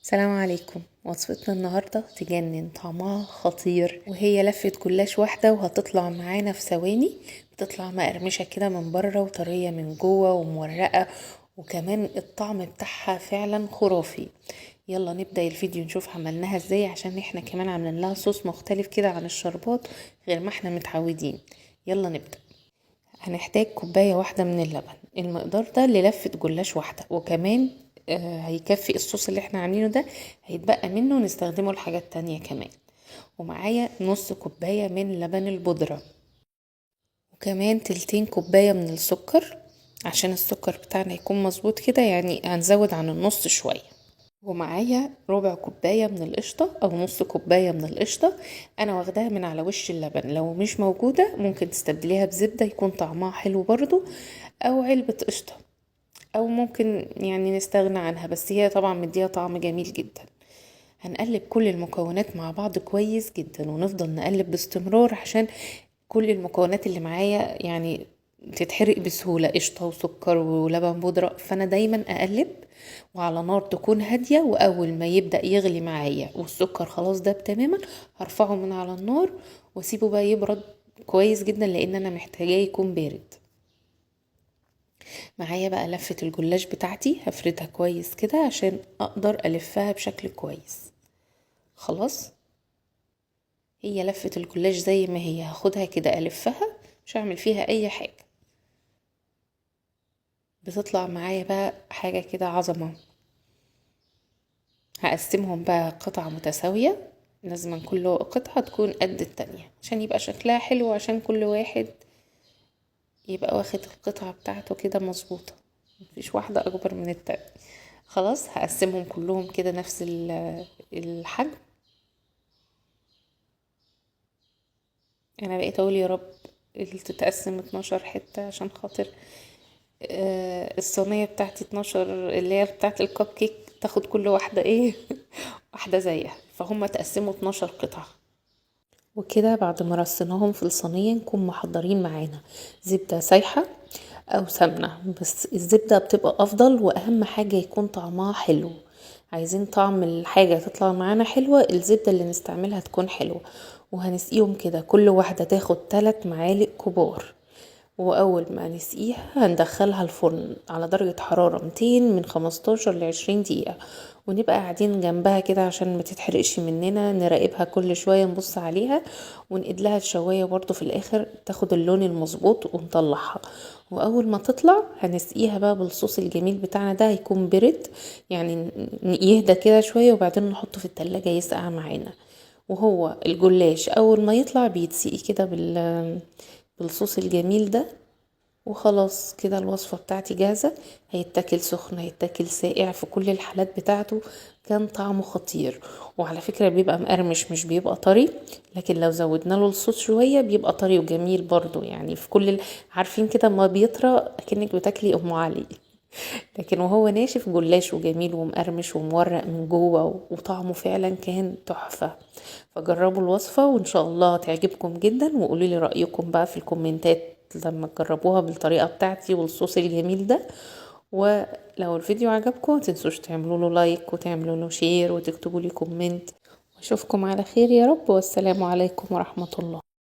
السلام عليكم. وصفتنا النهاردة تجنن، طعمها خطير، وهي لفة جلاش واحدة وهتطلع معانا في ثواني. بتطلع مقرمشة كده من بره وطرية من جوه ومورقة، وكمان الطعم بتاعها فعلا خرافي. يلا نبدأ الفيديو نشوف عملناها ازاي، عشان احنا كمان عملنا لها صوص مختلف كده عن الشربات غير ما احنا متعودين. يلا نبدأ. هنحتاج كوباية واحدة من اللبن، المقدار ده للفة جلاش واحدة، وكمان هيكفي الصوص اللي احنا عاملينه ده، هيتبقى منه نستخدمه لحاجات تانية كمان. ومعايا نص كوباية من لبن البودرة، وكمان تلتين كوباية من السكر، عشان السكر بتاعنا يكون مظبوط كده، يعني هنزود عن النص شوية. ومعايا ربع كوباية من القشطة او نص كوباية من القشطة، انا واخداها من على وش اللبن، لو مش موجودة ممكن تستبدليها بزبدة يكون طعمها حلو برضو، او علبة قشطة، او ممكن يعني نستغنى عنها، بس هي طبعا مديها طعم جميل جدا. هنقلب كل المكونات مع بعض كويس جدا، ونفضل نقلب باستمرار عشان كل المكونات اللي معايا يعني تتحرق بسهولة، قشطة وسكر ولبن بودرة، فانا دايما اقلب وعلى نار تكون هادية. واول ما يبدأ يغلي معايا والسكر خلاص داب تماما، هرفعه من على النار واسيبه بقى يبرد كويس جدا، لان انا محتاجاه يكون بارد. معايا بقى لفة الجلاش بتاعتي، هفردها كويس كده عشان اقدر الفها بشكل كويس. خلاص، هي لفة الجلاش زي ما هي، هاخدها كده الفها، مش هعمل فيها اي حاجة. بتطلع معايا بقى حاجة كده عظمة. هقسمهم بقى قطع متساوية، لازم كل قطعة تكون قد التانية عشان يبقى شكلها حلو، عشان كل واحد يبقى واخد القطعة بتاعته كده مظبوطة، مفيش واحدة اكبر من التانية. خلاص، هقسمهم كلهم كده نفس الحجم. انا بقيت اقول يا رب اللي تتقسم 12 حتة، عشان خاطر الصينية بتاعتي 12، اللي هي بتاعت الكب كيك، تاخد كل واحدة ايه واحدة زيها، فهم تقسموا 12 قطعة. وكده بعد ما رصيناهم في الصينية، نكون محضرين معانا زبدة سايحة او سمنة، بس الزبدة بتبقى افضل، واهم حاجة يكون طعمها حلو. عايزين طعم الحاجة تطلع معانا حلوة، الزبدة اللي نستعملها تكون حلوة. وهنسقيهم كده، كل واحدة تاخد 3 معالق كبار. واول ما نسقيها هندخلها الفرن على درجة حرارة 200 من 15 ل 20 دقيقة، ونبقى قاعدين جنبها كده عشان ما تتحرقش مننا، نراقبها كل شوية، نبص عليها ونقيد لها الشواية برضو في الاخر تاخد اللون المظبوط ونطلعها. واول ما تطلع هنسقيها بقى بالصوص الجميل بتاعنا ده، هيكون برد يعني، يهدى كده شوية، وبعدين نحطه في التلاجة يسقع معانا. وهو الجلاش اول ما يطلع بيتسقي كده بالصوص الجميل ده. وخلاص كده الوصفة بتاعتي جاهزة، هيتاكل سخن هيتاكل ساقع، في كل الحالات بتاعته كان طعمه خطير. وعلى فكرة بيبقى مقرمش، مش بيبقى طري، لكن لو زودنا له الصوص شوية بيبقى طري وجميل برضو، يعني في كل عارفين كده ما بيطرى اكنك بتاكلي ام علي. لكن وهو ناشف جلاش وجميل ومقرمش ومورق من جوه، وطعمه فعلا كان تحفة. فجربوا الوصفة وان شاء الله تعجبكم جدا، وقولوا لي رأيكم بقى في الكومنتات لما تجربوها بالطريقة بتاعتي والصوص الجميل ده. ولو الفيديو عجبكم متنسوش تعملوا له لايك وتعملوا له شير وتكتبوا لي كومنت. واشوفكم على خير يا رب، والسلام عليكم ورحمة الله.